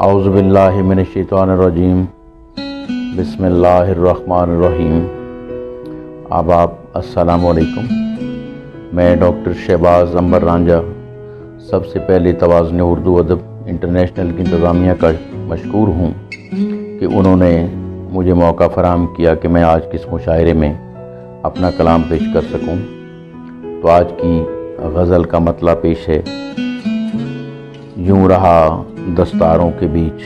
اعوذ باللہ من الشیطان الرجیم بسم اللہ الرحمن الرحیم۔ آباب السلام علیکم۔ میں ڈاکٹر شہباز عنبر رانجھا سب سے پہلے توازن اردو ادب انٹرنیشنل کی انتظامیہ کا مشکور ہوں کہ انہوں نے مجھے موقع فراہم کیا کہ میں آج کس مشاعرے میں اپنا کلام پیش کر سکوں۔ تو آج کی غزل کا مطلع پیش ہے۔ یوں رہا دستاروں کے بیچ،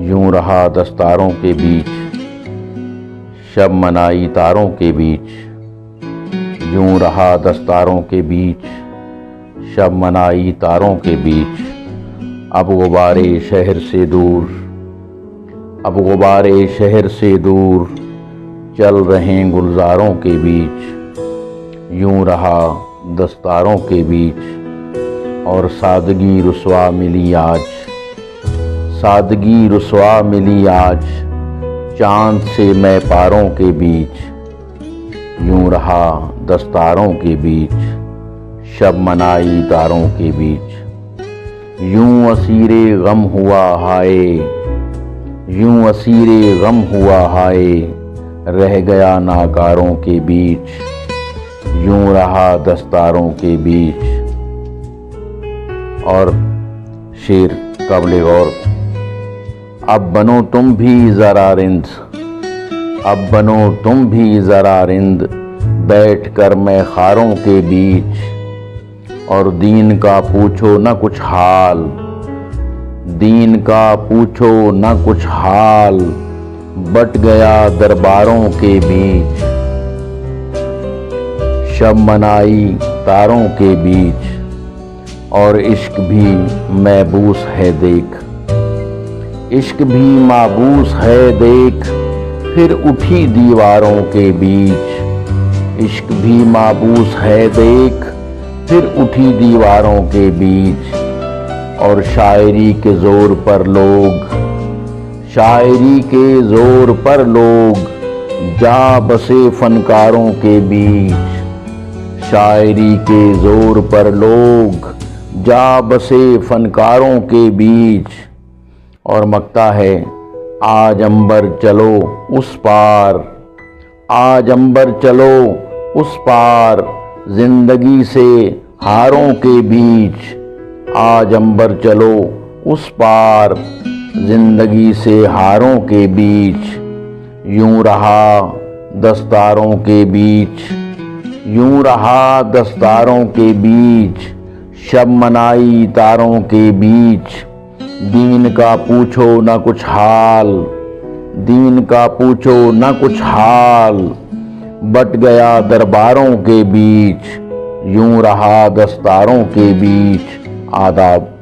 یوں رہا دستاروں کے بیچ، شب منائی تاروں کے بیچ، یوں رہا دستاروں کے بیچ، شب منائی تاروں کے بیچ، اب غبارے شہر سے دور، اب غبارے شہر سے دور، چل رہے گلزاروں کے بیچ، یوں رہا دستاروں کے بیچ، اور سادگی رسوا ملی آج، سادگی رسوا ملی آج، چاند سے میں پاروں کے بیچ، یوں رہا دستاروں کے بیچ، شب منائی تاروں کے بیچ، یوں اسیر غم ہوا ہائے، یوں اسیر غم ہوا ہائے، رہ گیا ناکاروں کے بیچ، یوں رہا دستاروں کے بیچ۔ اور شعر قابل غور۔ اب بنو تم بھی ذرا رند، اب بنو تم بھی ذرا رند، بیٹھ کر میں خاروں کے بیچ، اور دین کا پوچھو نہ کچھ حال، دین کا پوچھو نہ کچھ حال، بٹ گیا درباروں کے بیچ، شب منائی تاروں کے بیچ، اور عشق بھی محبوس ہے دیکھ، عشق بھی محبوس ہے دیکھ، پھر اٹھی دیواروں کے بیچ، عشق بھی محبوس ہے دیکھ، پھر اٹھی دیواروں کے بیچ، اور شاعری کے زور پر لوگ، شاعری کے زور پر لوگ، جا بسے فنکاروں کے بیچ، شاعری کے زور پر لوگ، جا بسے فنکاروں کے بیچ۔ اور مقطع ہے۔ آج عنبر چلو اس پار، آج عنبر چلو اس پار، زندگی سے ہاروں کے بیچ، آج عنبر چلو اس پار، زندگی سے ہاروں کے بیچ، یوں رہا دستاروں کے بیچ، یوں رہا دستاروں کے بیچ، شب منائی تاروں کے بیچ، دین کا پوچھو نہ کچھ حال، دین کا پوچھو نہ کچھ حال، بٹ گیا درباروں کے بیچ، یوں رہا دستاروں کے بیچ۔ آداب۔